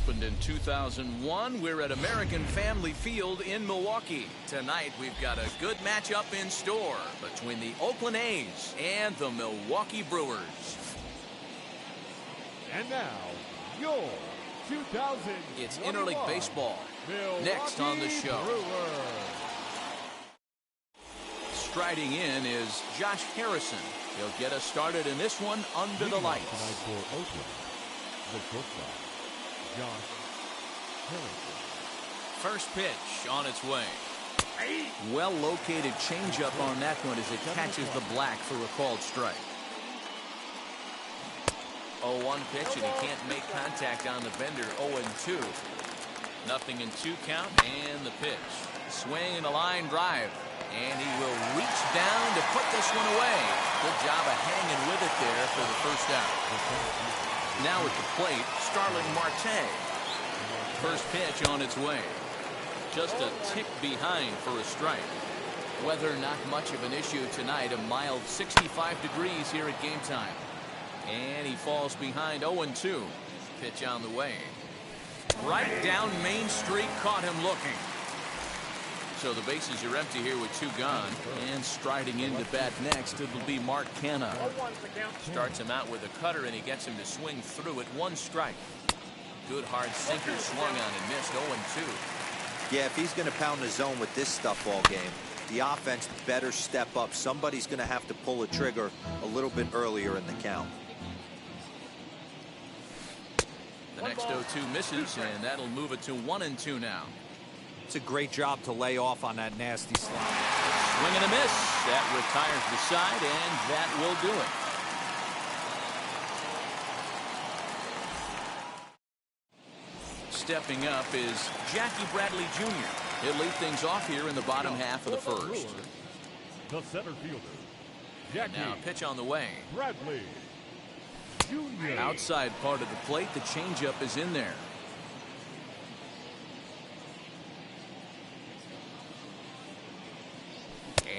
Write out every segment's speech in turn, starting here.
opened in 2001. We're at American Family Field in Milwaukee. Tonight we've got a good matchup in store between the Oakland A's and the Milwaukee Brewers. And now, your 2000. It's Interleague Baseball. Next on the show. Striding in is Josh Harrison. He'll get us started in this one under the lights. For Oakland, the shortstop, Josh Harrison. First pitch on its way. Well located changeup on that one as it catches the black for a called strike. 0-1 pitch, and he can't make contact on the bender. 0-2. Nothing in 2 count, and the pitch. Swing and a line drive. And he will reach down to put this one away. Good job of hanging with it there for the first out. Now at the plate, Starling Marte. First pitch on its way. Just a tick behind for a strike. Weather not much of an issue tonight. A mild 65 degrees here at game time. And he falls behind 0-2. Pitch on the way. Right down Main Street, caught him looking. So the bases are empty here with 2 gone. And striding into bat next, it'll be Mark Canha. Starts him out with a cutter, and he gets him to swing through it. 1 strike. Good hard sinker swung on and missed. 0-2. Yeah, if he's going to pound the zone with this stuff all game, the offense better step up. Somebody's going to have to pull a trigger a little bit earlier in the count. The next 0-2 misses, and that'll move it to 1-2 now. It's a great job to lay off on that nasty slide. Swing and a miss. That retires the side, and that will do it. Stepping up is Jackie Bradley Jr. He'll lead things off here in the bottom half of the first. The center fielder, Jackie Now a pitch on the way. Bradley Jr. Outside part of the plate, the changeup is in there.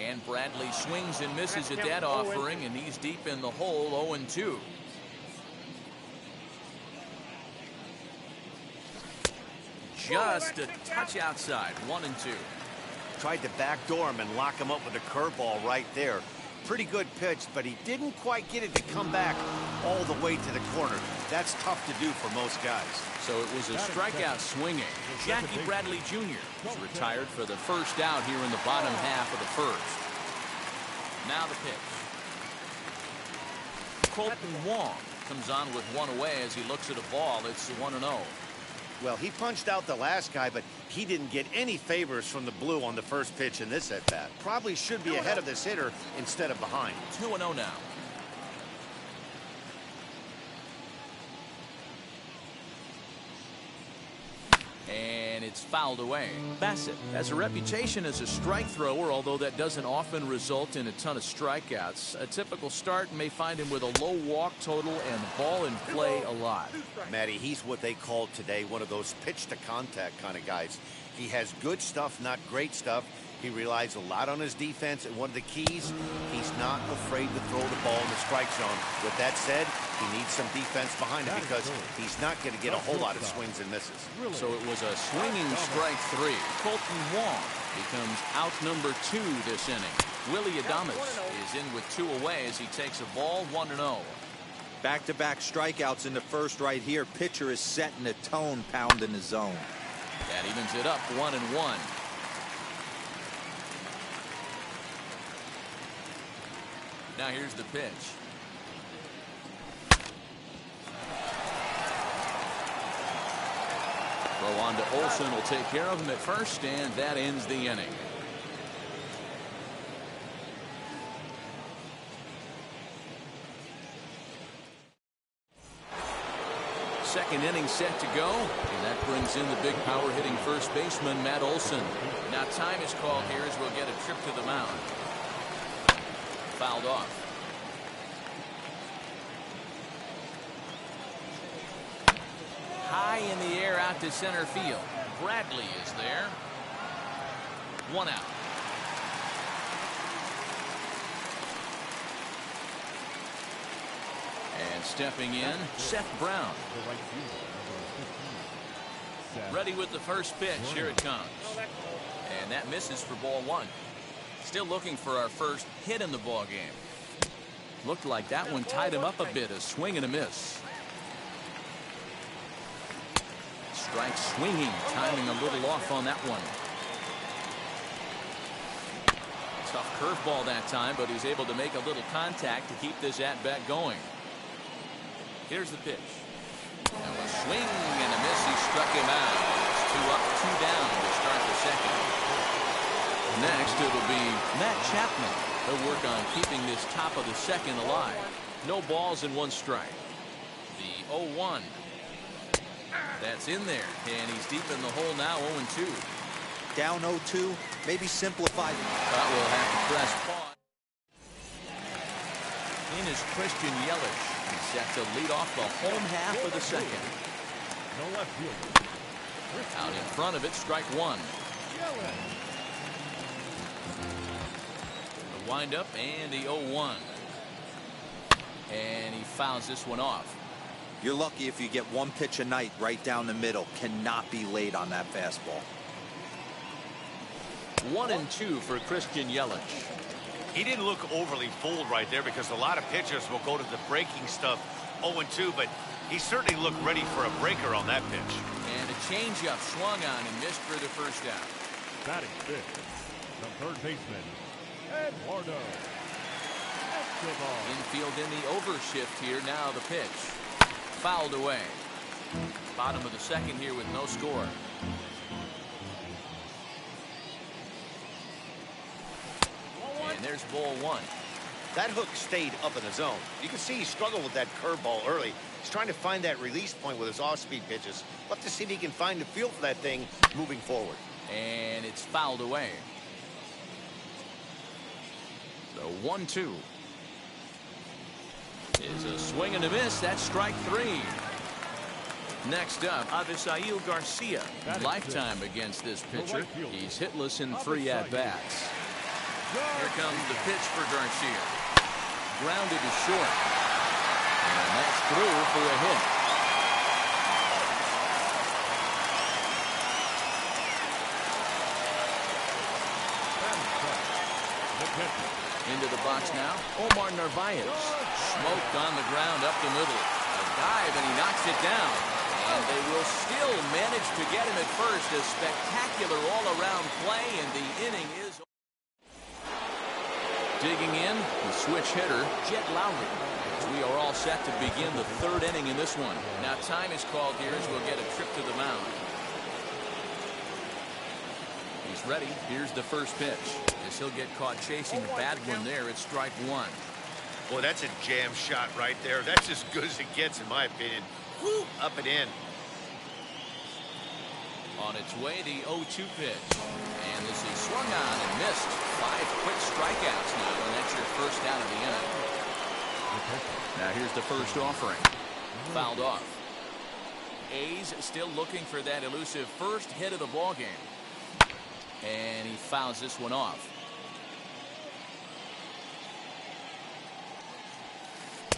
And Bradley swings and misses at that offering, and he's deep in the hole. 0-2. Just a touch outside. 1-2. Tried to backdoor him and lock him up with a curveball right there. Pretty good pitch, but he didn't quite get it to come back all the way to the corner. That's tough to do for most guys. So it was a strikeout swinging. Jackie Bradley Jr. is retired for the first out here in the bottom half of the first. Now the pitch. Colton Wong comes on with 1 away as he looks at a ball. It's 1-0. Well, he punched out the last guy, but he didn't get any favors from the blue on the first pitch in this at-bat. Probably should be ahead of this hitter instead of behind. 2-0 now. And it's fouled away. Bassett has a reputation as a strike thrower, although that doesn't often result in a ton of strikeouts. A typical start may find him with a low walk total and ball in play a lot. Matty, he's what they call today one of those pitch to contact kind of guys. He has good stuff, not great stuff. He relies a lot on his defense, and one of the keys, he's not afraid to throw the ball in the strike zone. With that said, he needs some defense behind him because he's not going to get a whole lot of swings and misses. So it was a swinging strike 3. Colton Wong becomes out number 2 this inning. Willie Adames is in with 2 away as he takes a ball. 1-0. Back-to-back strikeouts in the first right here. Pitcher is setting the tone, pounding the zone. That evens it up. 1-1. Now here's the pitch. Throw on to Olson will take care of him at first, and that ends the inning. Second inning set to go, and that brings in the big power hitting first baseman Matt Olson. Now time is called here as we'll get a trip to the mound. Fouled off. High in the air out to center field. Bradley is there. 1 out. And stepping in, Seth Brown. Ready with the first pitch. Here it comes. And that misses for ball one. Still looking for our first hit in the ball game. Looked like that one tied him up a bit. A swing and a miss. Strike swinging. Timing a little off on that one. Tough curveball that time, but he's able to make a little contact to keep this at-bat going. Here's the pitch. And a swing and a miss. He struck him out. It's 2 up, 2 down to start the second. Next, it'll be Matt Chapman. He'll work on keeping this top of the second alive. No balls and 1 strike. The 0-1. That's in there, and he's deep in the hole now, 0-2. Down 0-2, maybe simplify. But we'll have to press pause. In is Christian Yelich. He's set to lead off the home half of the second. The left fielder. Out in front of it, strike 1. The windup and the 0-1. And he fouls this one off. You're lucky if you get 1 pitch a night right down the middle. Cannot be late on that fastball. 1-2 for Christian Yelich. He didn't look overly fooled right there because a lot of pitchers will go to the breaking stuff 0-2, but he certainly looked ready for a breaker on that pitch. And a changeup swung on and missed for the first out. Batting fifth, the third baseman, Eduardo Escobar. Infield in the overshift here. Now the pitch. Fouled away. Bottom of the second here with no score. And there's ball 1. That hook stayed up in the zone. You can see he struggled with that curveball early. He's trying to find that release point with his off-speed pitches. Love to see if he can find the feel for that thing moving forward. And it's fouled away. The 1-2 is a swing and a miss. That's strike 3. Next up, Avisail Garcia. Lifetime against this pitcher. He's hitless in 3 at-bats. Here comes the pitch for Garcia. Grounded to short. And that's through for a hit. Into the box now, Omar Narvaez. Smoked on the ground up the middle. A dive, and he knocks it down. And they will still manage to get him at first. A spectacular all-around play, and the inning is over. Digging in, the switch hitter, Jet Lowry. As we are all set to begin the 3rd inning in this one. Now time is called here as we'll get a trip to the mound. He's ready. Here's the first pitch. As he'll get caught chasing a bad one there at strike 1. Boy, that's a jam shot right there. That's as good as it gets, in my opinion. Woo, up and in. On its way, the 0-2 pitch. And this is swung on and missed. 5 quick strikeouts now, and that's your first out of the inning. Now here's the first offering. Fouled off. A's still looking for that elusive first hit of the ball game. And he fouls this one off.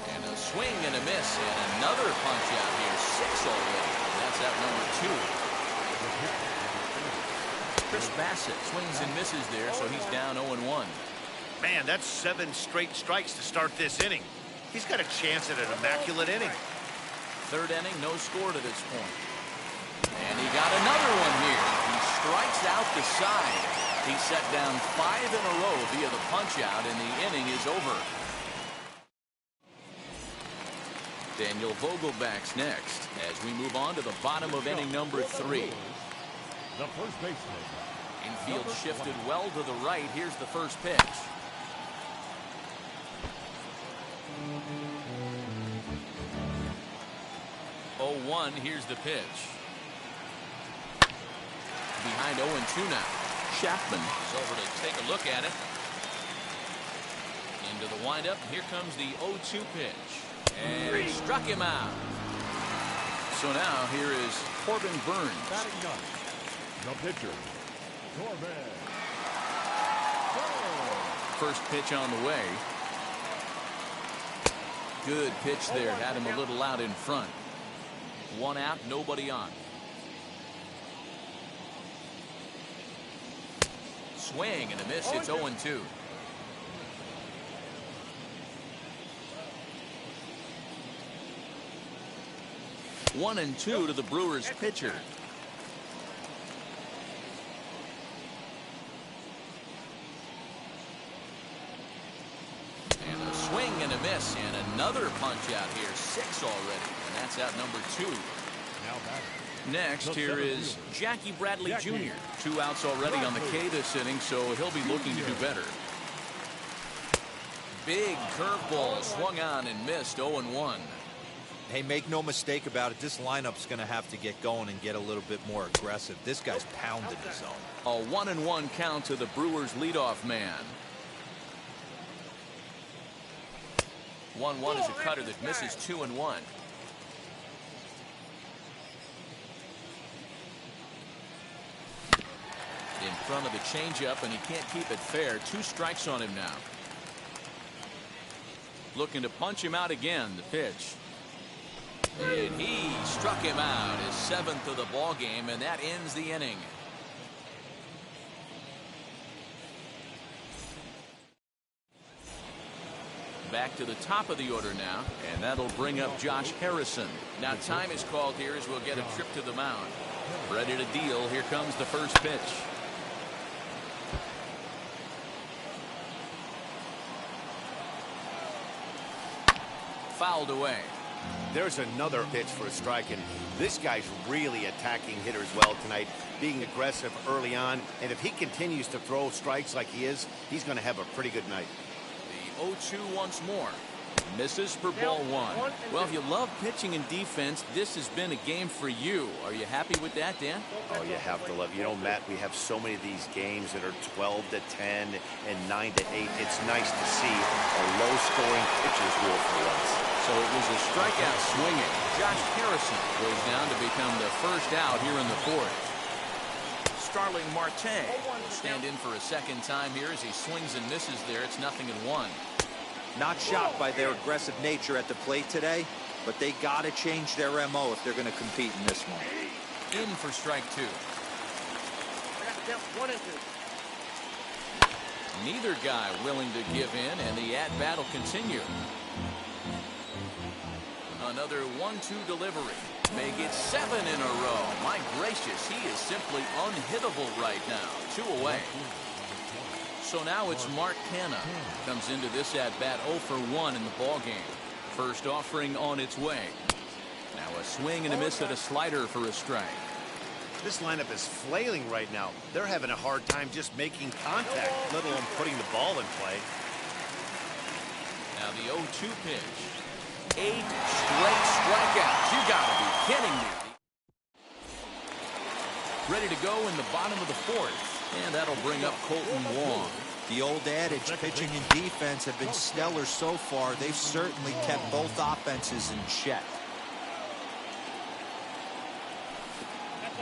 And a swing and a miss, and another punch out here. 6 already. That's out number 2. Chris Bassett swings and misses there, so he's down 0-1. Man, that's 7 straight strikes to start this inning. He's got a chance at an immaculate inning. 3rd inning, no score to this point. And he got another one here. He strikes out the side. He set down 5 in a row via the punch out, and the inning is over. Daniel Vogelback's next as we move on to the bottom of inning number 3. The first baseman. Infield shifted well to the right. Here's the first pitch. Oh, 1. Here's the pitch. Behind 0-2 now. Chapman is over to take a look at it. Into the windup. Here comes the 0-2 pitch. And he struck him out. So now here is Corbin Burns. Batting ninth, the pitcher, Corbin. First pitch on the way. Good pitch there. Had him a little out in front. 1 out, nobody on. swing and a miss. It's 0-2. One and two to the Brewers pitcher. And a swing and a miss, and another punch out here. 6 already, and that's out number 2. Now batting. Next here is Jackie Bradley Jr. 2 outs already on the K this inning, so he'll be looking to do better. Big curveball swung on and missed. 0-1. Hey, make no mistake about it, this lineup's going to have to get going and get a little bit more aggressive. This guy's pounding his zone. A 1-1 count to the Brewers leadoff man. 1-1 is a cutter that misses 2-1. In front of the changeup, and he can't keep it fair. 2 strikes on him now. Looking to punch him out again. The pitch. And he struck him out, his 7th of the ball game, and that ends the inning. Back to the top of the order now, and that'll bring up Josh Harrison. Now time is called here as we'll get a trip to the mound. Ready to deal. Here comes the first pitch. Fouled away. There's another pitch for a strike, and this guy's really attacking hitters well tonight, being aggressive early on, and if he continues to throw strikes like he is, he's going to have a pretty good night. The 0-2 once more. Misses for ball 1. Well, if you love pitching and defense, this has been a game for you. Are you happy with that, Dan? Oh, you have to love. You know, Matt, we have so many of these games that are 12-10 and 9-8. It's nice to see a low-scoring pitcher's duel for once. So it was a strikeout swinging. Josh Harrison goes down to become the first out here in the 4th. Starling Marte stand in for a second time here as he swings and misses there. It's 0-1. Not shocked by their aggressive nature at the plate today, but they got to change their MO if they're going to compete in this one. In for strike 2. Neither guy willing to give in, and the at-bat will continue. Another 1-2 delivery. Make it 7 in a row. My gracious, he is simply unhittable right now. 2 away. So now it's Mark Canha. Comes into this at-bat 0 for 1 in the ballgame. First offering on its way. Now a swing and a miss at a slider for a strike. This lineup is flailing right now. They're having a hard time just making contact, let alone putting the ball in play. Now the 0-2 pitch. 8 straight strikeouts. You gotta be kidding me. Ready to go in the bottom of the 4th. And that'll bring up Colton Wong. The old adage, pitching and defense have been stellar so far. They've certainly kept both offenses in check.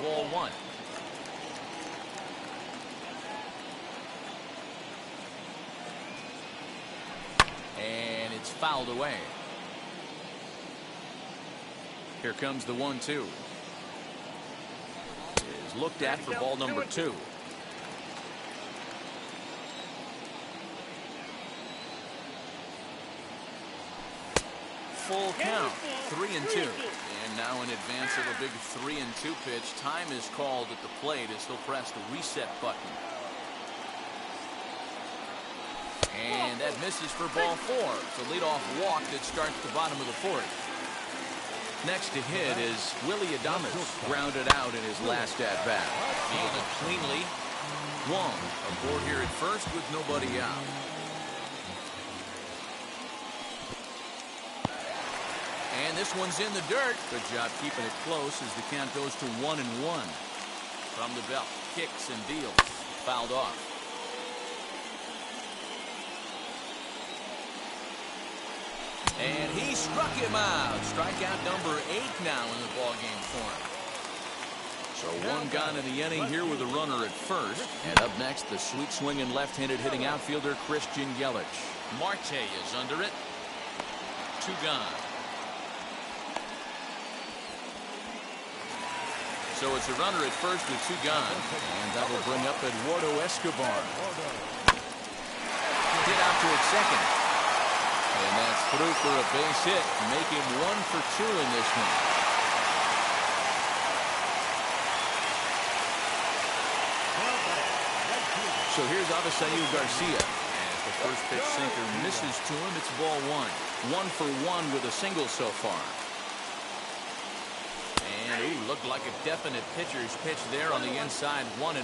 Ball 1. And it's fouled away. Here comes the 1-2. Is looked at for ball number 2. Full count, 3-2. And now in advance of a big 3-2 pitch, time is called at the plate as he'll press the reset button. And that misses for ball 4. It's a leadoff walk that starts the bottom of the 4th. Next to hit is Willy Adames, grounded out in his last at-bat. Fielded cleanly. Wong aboard here at first with nobody out. And this one's in the dirt. Good job keeping it close as the count goes to 1-1. From the belt, kicks and deals. Fouled off. And he struck him out. Strikeout number 8 now in the ballgame for him. So one gone in the inning here with a runner at first. And up next, the sweet swinging left-handed hitting outfielder Christian Yelich. Marte is under it. 2 gone. So it's a runner at first with 2 gone. And that will bring up Eduardo Escobar. Hit out to second. And that's through for a base hit. Make him 1 for 2 in this one. So here's Avisail Garcia. As the first pitch sinker misses to him, it's ball 1. 1 for 1 with a single so far. And looked like a definite pitcher's pitch there on the inside. 1-1.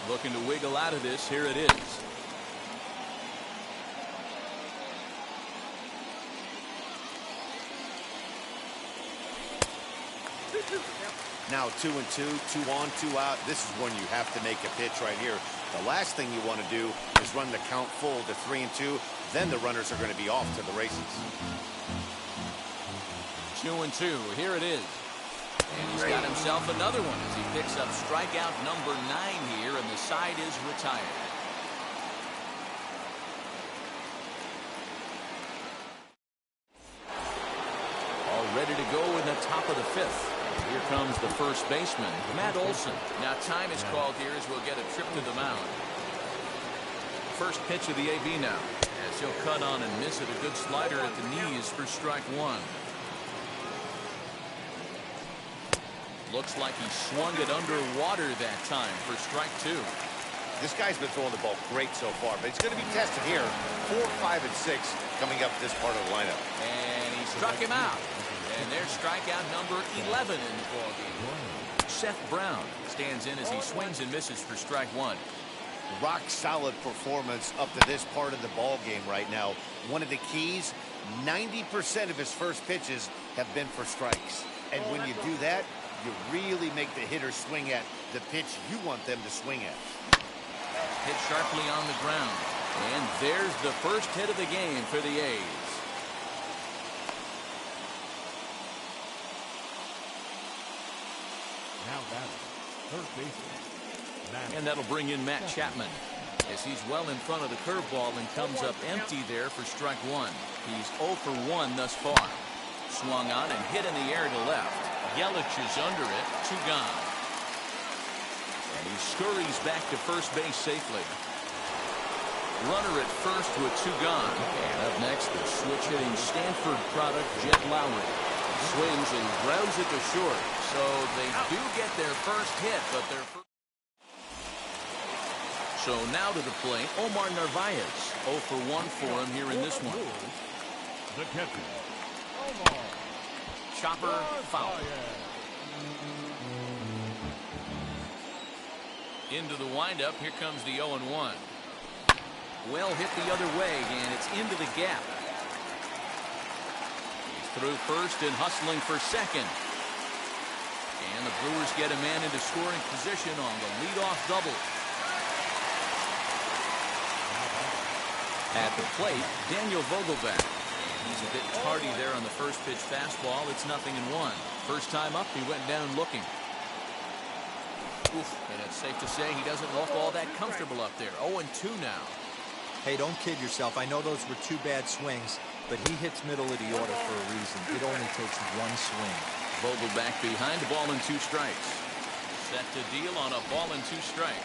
Looking to wiggle out of this. Here it is. Now 2-2, 2 on, 2 out. This is when you have to make a pitch right here. The last thing you want to do is run the count full to 3-2. Then the runners are going to be off to the races. 2-2. Here it is. And he's got himself another one as he picks up strikeout number 9 here, and the side is retired. All ready to go in the top of the 5th. Here comes the first baseman, Matt Olson. Now time is called here as we'll get a trip to the mound. First pitch of the AB now, as he'll cut on and miss it. A good slider at the knees for strike 1. Looks like he swung it underwater that time for strike 2. This guy's been throwing the ball great so far, but he's going to be tested here. 4, 5, and 6 coming up this part of the lineup. And he struck him out. And there's strikeout number 11 in the ballgame. Seth Brown stands in as he swings and misses for strike 1. Rock solid performance up to this part of the ball game right now. One of the keys, 90% of his first pitches have been for strikes. And when you do that, you really make the hitter swing at the pitch you want them to swing at. Hit sharply on the ground. And there's the first hit of the game for the A's. Now batting, third baseman. And that'll bring in Matt Chapman as he's well in front of the curveball and comes up empty there for strike 1. He's 0 for 1 thus far. Swung on and hit in the air to left. Yelich is under it. 2 gone. And he scurries back to first base safely. Runner at first with 2 gone. And up next, the switch hitting Stanford product, Jed Lowry. Swings and grounds it to short. So they do get their first hit, but their first. So now to the plate, Omar Narvaez. 0 for 1 for him here in this one. The catcher, Omar. Chopper foul. Into the windup. Here comes the 0-1. Well hit the other way, and it's into the gap. He's through first and hustling for second. And the Brewers get a man into scoring position on the leadoff double. At the plate, Daniel Vogelbach. He's a bit tardy there on the first pitch fastball. It's 0-1. First time up, he went down looking. Oof, and it's safe to say he doesn't look all that comfortable up there. 0-2 now. Hey, don't kid yourself. I know those were 2 bad swings, but he hits middle of the order for a reason. It only takes 1 swing. Vogelbach behind, a ball and 2 strikes. Set to deal on a ball and 2 strikes.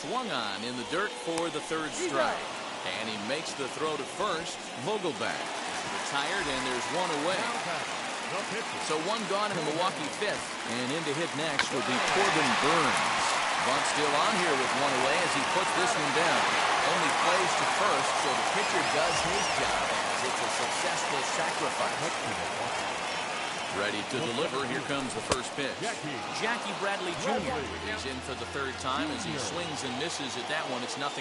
Swung on in the dirt for the 3rd strike. And he makes the throw to first. Vogelbach is retired, and there's 1 away. So 1 gone in the Milwaukee 5th. And in to hit next will be Corbin Burns. Bunt still on here with 1 away as he puts this one down. Only plays to first, so the pitcher does his job as it's a successful sacrifice. Ready to deliver. Here comes the first pitch. Jackie Bradley Jr. is in for the 3rd time as he swings and misses at that one. It's 0-1.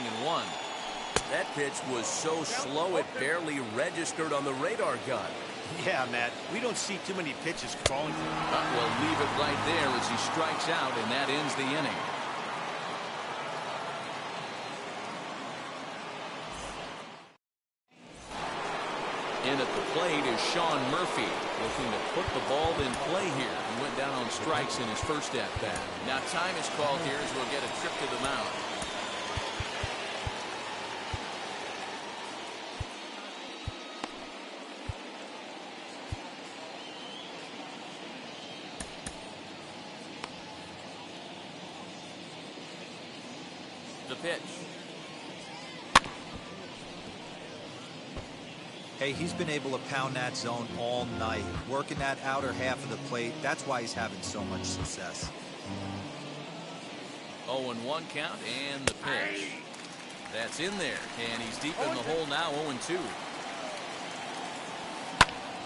That pitch was so slow it barely registered on the radar gun. Yeah, Matt, we don't see too many pitches crawling through. We'll leave it right there as he strikes out, and that ends the inning. In at the plate is Sean Murphy, looking to put the ball in play here. He went down on strikes in his first at-bat. Now time is called here as we'll get a trip to the mound. pitch. Hey, he's been able to pound that zone all night, working that outer half of the plate. That's why he's having so much success. 0-1 count and the pitch. That's in there, and he's deep in the hole now, 0-2.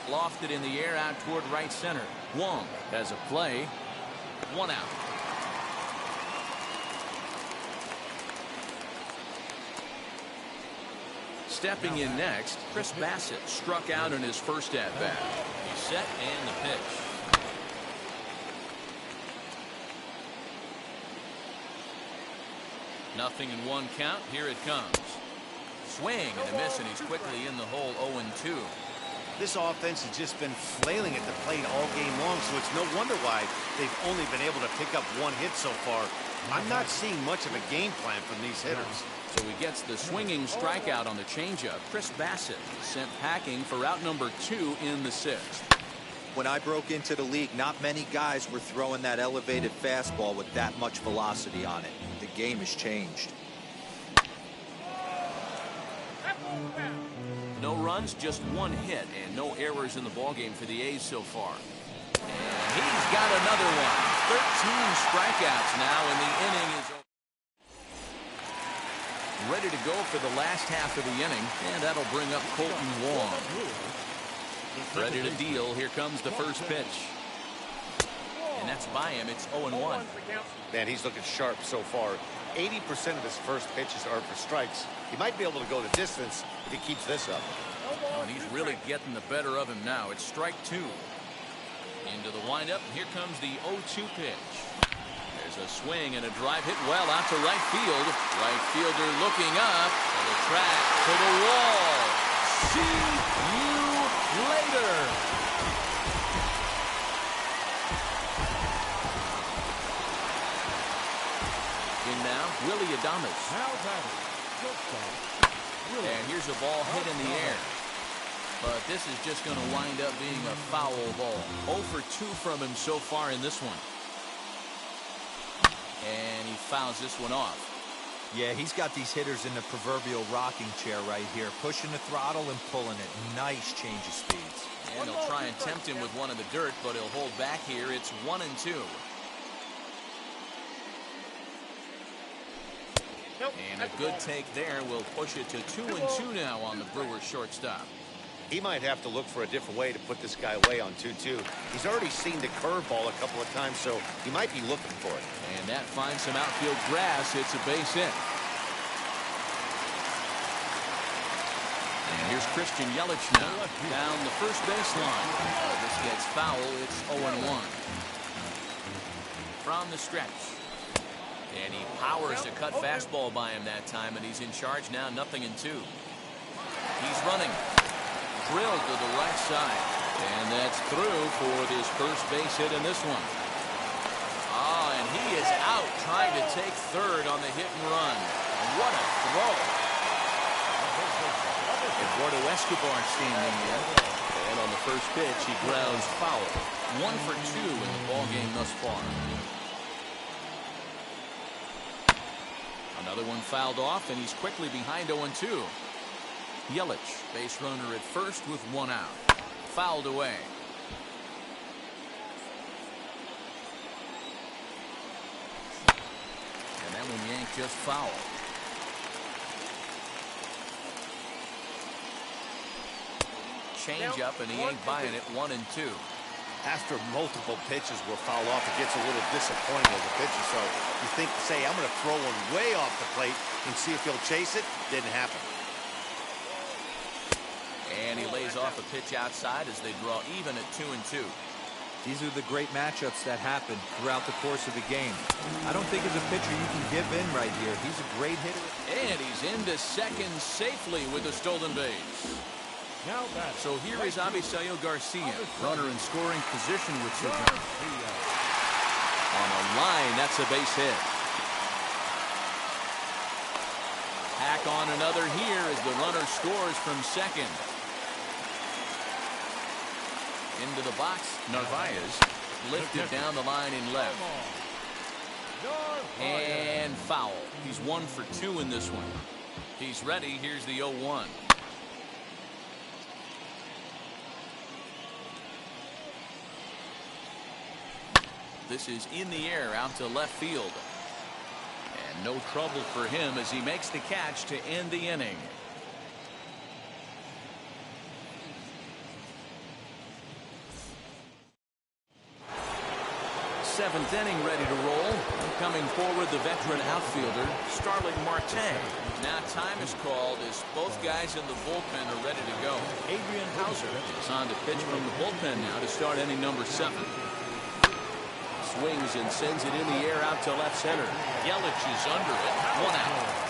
Lofted in the air out toward right center. Wong has a play. 1 out. Stepping in next, Chris Bassitt struck out in his first at-bat. He's set and the pitch. Nothing in 1 count. Here it comes. Swing and a miss, and he's quickly in the hole, 0-2. This offense has just been flailing at the plate all game long, so it's no wonder why they've only been able to pick up 1 hit so far. I'm not seeing much of a game plan from these hitters. So he gets the swinging strikeout on the changeup. Chris Bassitt sent packing for out number 2 in the 6th. When I broke into the league, not many guys were throwing that elevated fastball with that much velocity on it. The game has changed. No runs, just 1 hit, and no errors in the ballgame for the A's so far. And he's got another one. 13 strikeouts now, and the inning is over. Ready to go for the last half of the inning, and that'll bring up Colton Wong. Ready to deal. Here comes the first pitch. And that's by him. It's 0-1. Man, he's looking sharp so far. 80% of his first pitches are for strikes. He might be able to go the distance if he keeps this up. Oh, and he's really getting the better of him now. It's strike 2. Into the windup. Here comes the 0-2 pitch. There's a swing and a drive hit well out to right field. Right fielder looking up. And the track to the wall. See you later. In now, Willy Adames. And here's a ball hit in the air. But this is just going to wind up being a foul ball. 0 for 2 from him so far in this one. And he fouls this one off. Yeah, he's got these hitters in the proverbial rocking chair right here, pushing the throttle and pulling it. Nice change of speeds. And he'll try and tempt him with one in the dirt, but he'll hold back here. It's 1-2. And a good take there will push it to 2-2 now on the Brewers shortstop. He might have to look for a different way to put this guy away on 2-2. He's already seen the curveball a couple of times, so he might be looking for it. And that finds some outfield grass. It's a base hit. And here's Christian Yelich now down the first baseline. This gets foul. It's 0-1. From the stretch. And he powers a cut fastball by him that time, and he's in charge now, 0-2. He's running. Drilled to the right side. And that's through for this first base hit in this one. And he is out trying to take third on the hit and run. What a throw. Eduardo Escobar standing there. And on the first pitch, he grounds foul. 1 for 2 in the ballgame thus far. Another one fouled off, and he's quickly behind 0-2. Yelich, base runner at first with 1 out. Fouled away. And that one yanked just foul. Change up, and he ain't buying it. 1-2. After multiple pitches were fouled off, it gets a little disappointing as a pitcher. So you think, say, I'm going to throw one way off the plate and see if he'll chase it. Didn't happen. And he lays off a pitch outside as they draw even at 2-2. These are the great matchups that happen throughout the course of the game. I don't think as a pitcher you can give in right here. He's a great hitter. And he's into second safely with a stolen base. So here is Avisail Garcia, runner in scoring position with Sergio. On a line, that's a base hit. Hack on another here as the runner scores from second. Into the box, Narvaez lifted down the line in left. And foul. He's 1 for 2 in this one. He's ready. Here's the 0-1. This is in the air out to left field. And no trouble for him as he makes the catch to end the inning. 7th inning ready to roll. Coming forward, the veteran outfielder, Starling Marte. Now time is called as both guys in the bullpen are ready to go. Adrian Hauser is on to pitch from the bullpen now to start inning number 7. Swings and sends it in the air out to left center. Yelich is under it. 1 out.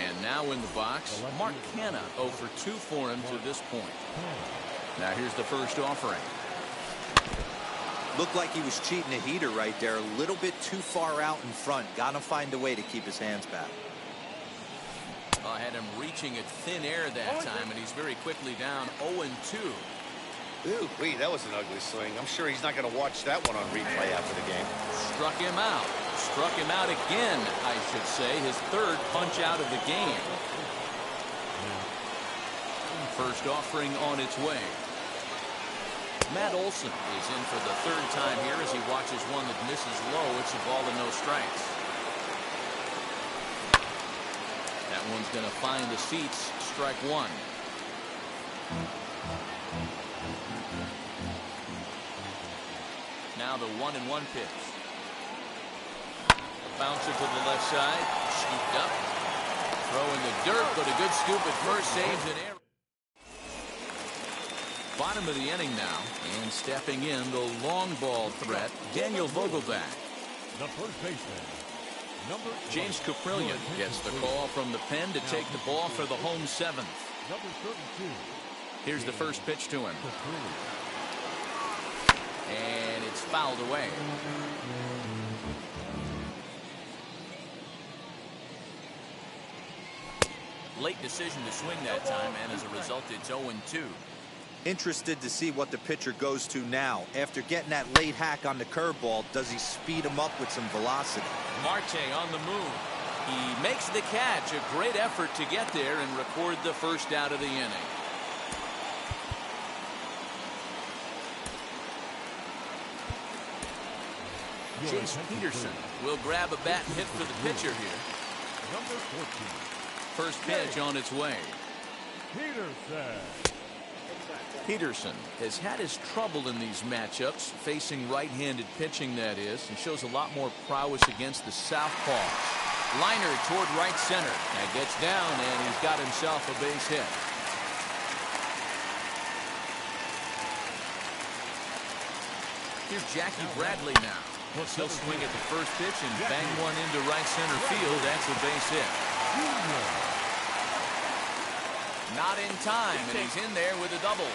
And now in the box, Mark Canha 0 for 2 for him to this point. Now here's the first offering. Looked like he was cheating a heater right there. A little bit too far out in front. Got to find a way to keep his hands back. Had him reaching at thin air that time, and he's very quickly down 0-2. Ooh, wait, that was an ugly swing. I'm sure he's not going to watch that one on replay after the game. Struck him out. Struck him out again, I should say. His 3rd punch out of the game. First offering on its way. Matt Olson is in for the 3rd time here as he watches one that misses low. It's a ball and no strikes. That one's going to find the seats. Strike 1. Now the 1-1 pitch. Bouncer to the left side. Scooped up. Throw in the dirt, but a good scoop at first. Saves an error. Bottom of the inning now. And stepping in, the long ball threat, Daniel Vogelbach. The first baseman, James Caprillion gets the call from the pen to take the ball for the home 7th. number 32. Here's the first pitch to him. And it's fouled away. Late decision to swing that time, and as a result, it's 0-2. Interested to see what the pitcher goes to now. After getting that late hack on the curveball, does he speed him up with some velocity? Marte on the move. He makes the catch. A great effort to get there and record the first out of the inning. Chase Peterson will grab a bat and hit for the pitcher here. Number 14. First pitch on its way. Peterson. Peterson has had his trouble in these matchups, facing right-handed pitching, that is, and shows a lot more prowess against the southpaws. Liner toward right center. That gets down, and he's got himself a base hit. Here's Jackie Bradley now. He'll swing at the first pitch and bang one into right center field. That's a base hit. Not in time, and he's in there with a double.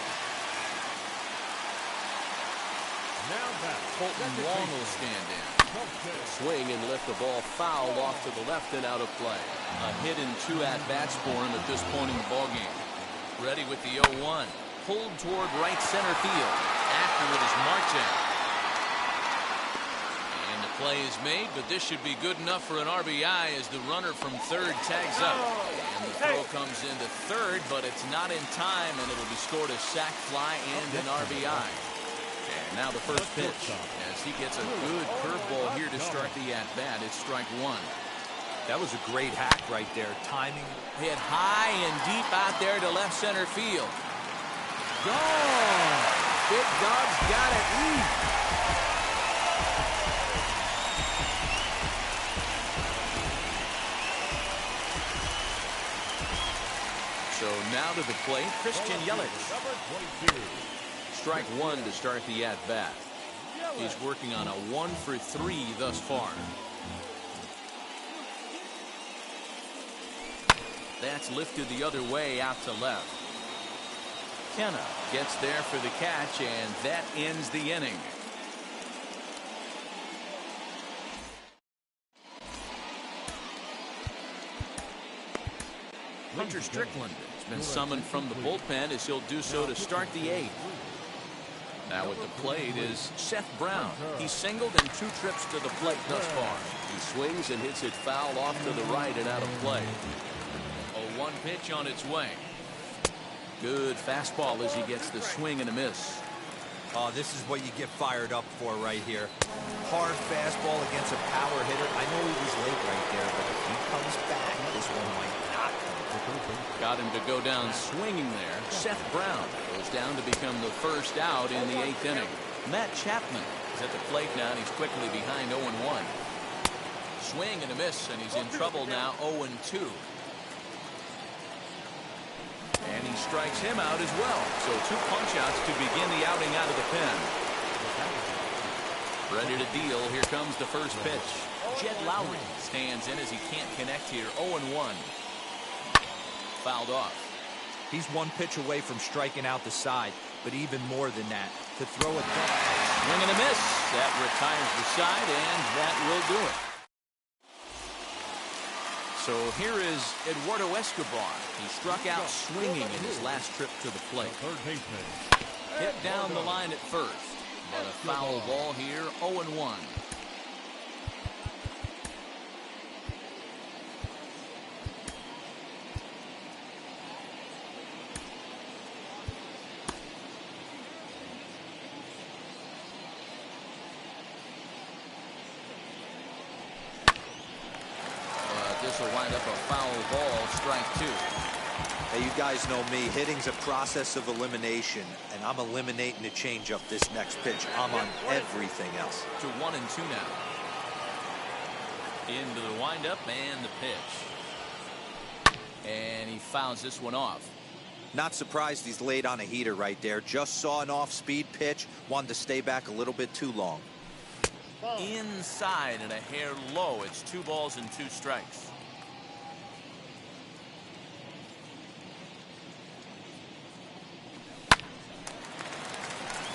Colton Wong will stand in. Swing and lift the ball foul off to the left and out of play. A hit and 2 at-bats for him at this point in the ballgame. Ready with the 0-1. Pulled toward right center field. After it is Marte. And the play is made, but this should be good enough for an RBI as the runner from third tags up. And the throw comes into third, but it's not in time, and it'll be scored a sac fly and an RBI. And now the first pitch as he gets a good curveball here to start the at-bat. It's strike 1. That was a great hack right there. Timing. Hit high and deep out there to left center field. Gone! Big Dog's got it. So now to the plate, Christian Yelich. Number 22. Strike 1 to start the at-bat. He's working on a 1 for 3 thus far. That's lifted the other way out to left. Canha gets there for the catch, and that ends the inning. Hunter Strickland has been summoned from the bullpen as he'll do so to start the 8th. Now at the plate is Seth Brown. He's singled in 2 trips to the plate thus far. He swings and hits it foul off to the right and out of play. A 1 pitch on its way. Good fastball as he gets the swing and a miss. Oh, this is what you get fired up for right here. Hard fastball against a power hitter. I know he was late right there, but if he comes back, this one might not come. Got him to go down swinging there. Seth Brown goes down to become the first out in the 8th inning. Matt Chapman is at the plate now, and he's quickly behind 0-1. Swing and a miss, and he's in trouble now, 0-2. And he strikes him out as well. So 2 punch-outs to begin the outing out of the pen. Ready to deal. Here comes the first pitch. Jed Lowry stands in as he can't connect here. 0-1. Fouled off. He's 1 pitch away from striking out the side, but even more than that, to throw a swing and a miss. That retires the side, and that will do it. So here is Eduardo Escobar. He struck out swinging in his last trip to the plate. Third baseman. Hit down the line at first, but a foul ball here. 0-1. This will wind up a foul ball, strike 2. Hey, you guys know me. Hitting's a process of elimination, and I'm eliminating the changeup this next pitch. I'm on everything else. To 1-2 now. Into the windup and the pitch. And he fouls this one off. Not surprised he's laid on a heater right there. Just saw an off-speed pitch. Wanted to stay back a little bit too long. Inside and a hair low. It's 2 balls and 2 strikes.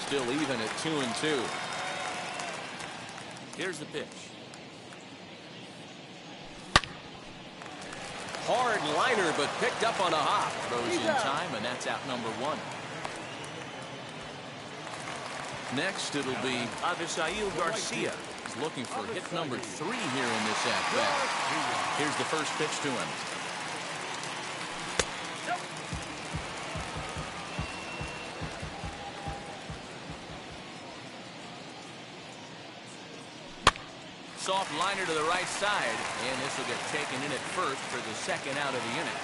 Still even at 2-2. Here's the pitch. Hard liner, but picked up on a hop. Throws in time, and that's out number 1. Next, it'll be Avisail Garcia. He's looking for hit number 3 here in this at-bat. Here's the first pitch to him. Soft liner to the right side, and this will get taken in at first for the 2nd out of the inning.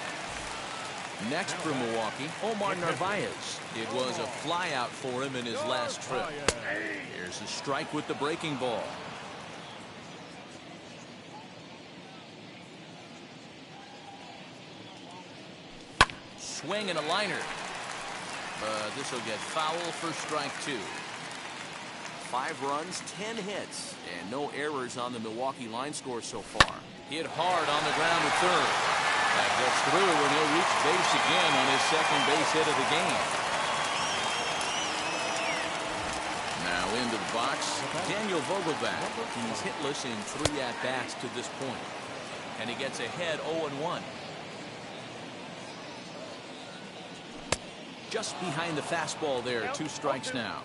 Next for Milwaukee, Omar Narvaez. It was a flyout for him in his last trip. Here's a strike with the breaking ball. Swing and a liner. This will get foul for strike 2. 5 runs, 10 hits, and no errors on the Milwaukee line score so far. Hit hard on the ground to third. That gets through, and he'll reach base again on his 2nd base hit of the game. Now into the box, Daniel Vogelbach. He's hitless in 3 at-bats to this point, and he gets ahead 0-1. Just behind the fastball there, 2 strikes now.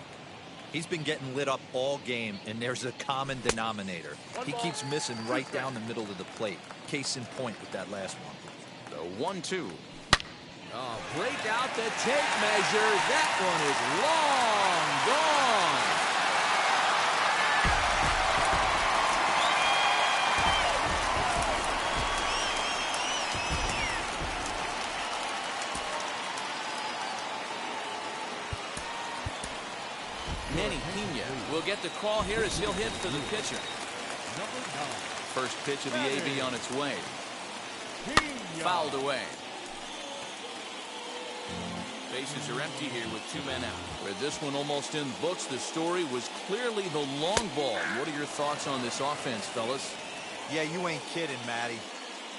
He's been getting lit up all game, and there's a common denominator. He keeps missing right down the middle of the plate. Case in point with that last one. The 1-2. Oh, break out the tape measure. That one is long gone. Manny Pena will get the call here as he'll hit for the pitcher. First pitch of the AB on its way. Fouled away. Bases are empty here with 2 men out. With this one almost in the books, the story was clearly the long ball. What are your thoughts on this offense, fellas? Yeah, you ain't kidding, Matty.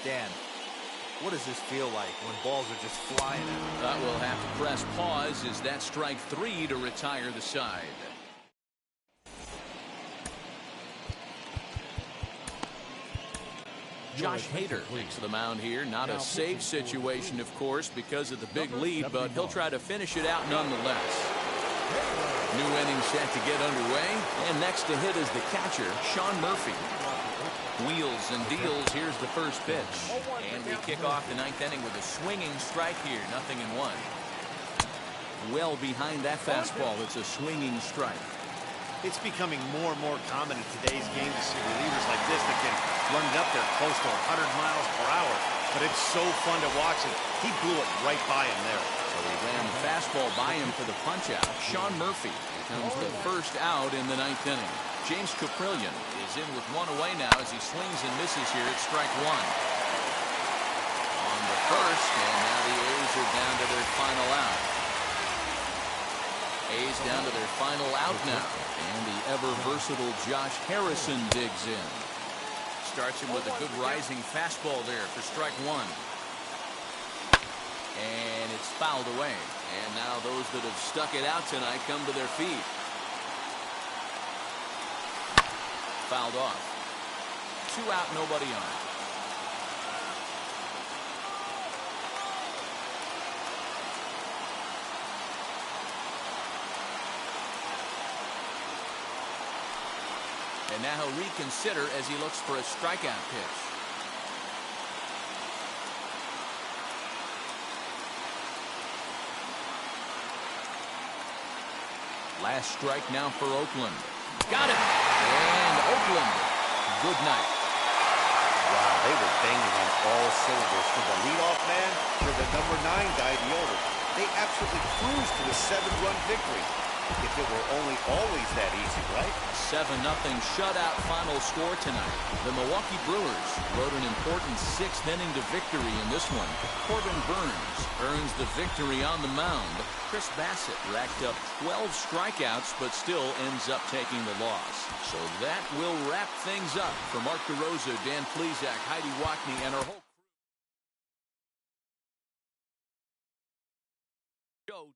Dan, what does this feel like when balls are just flying out? That will have to press pause as that strike 3 to retire the side. Josh Hader takes the mound here. Not a safe situation, of course, because of the big lead, but he'll try to finish it out nonetheless. New inning set to get underway. And next to hit is the catcher, Sean Murphy. Wheels and deals. Here's the first pitch. And we kick off the ninth inning with a swinging strike here. 0-1. Well behind that fastball. It's a swinging strike. It's becoming more and more common in today's game to see relievers like this that can run it up there close to 100 miles per hour. But it's so fun to watch it. He blew it right by him there. So he ran the fastball by him for the punch-out. Sean Murphy becomes the first out in the ninth inning. James Caprillion is in with one away now as he swings and misses here at strike one. On the first, and now the A's are down to their final out. A's down to their final out now. And the ever-versatile Josh Harrison digs in. Starts him with a good rising fastball there for strike one. And it's fouled away. And now those that have stuck it out tonight come to their feet. Fouled off. 2 out, nobody on. And now he'll reconsider as he looks for a strikeout pitch. Last strike now for Oakland. Got him! And Oakland, good night. Wow, they were banging on all cylinders. From the leadoff man to the #9 guy, the order. They absolutely cruised to a 7-run victory. If it were only always that easy, right? 7-0 shutout final score tonight. The Milwaukee Brewers rode an important 6th inning to victory in this one. Corbin Burns earns the victory on the mound. Chris Bassett racked up 12 strikeouts but still ends up taking the loss. So that will wrap things up. For Mark DeRosa, Dan Plesac, Heidi Watney, and our whole crew.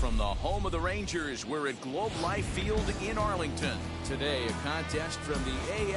from the home of the Rangers. We're at Globe Life Field in Arlington. Today, a contest from the AL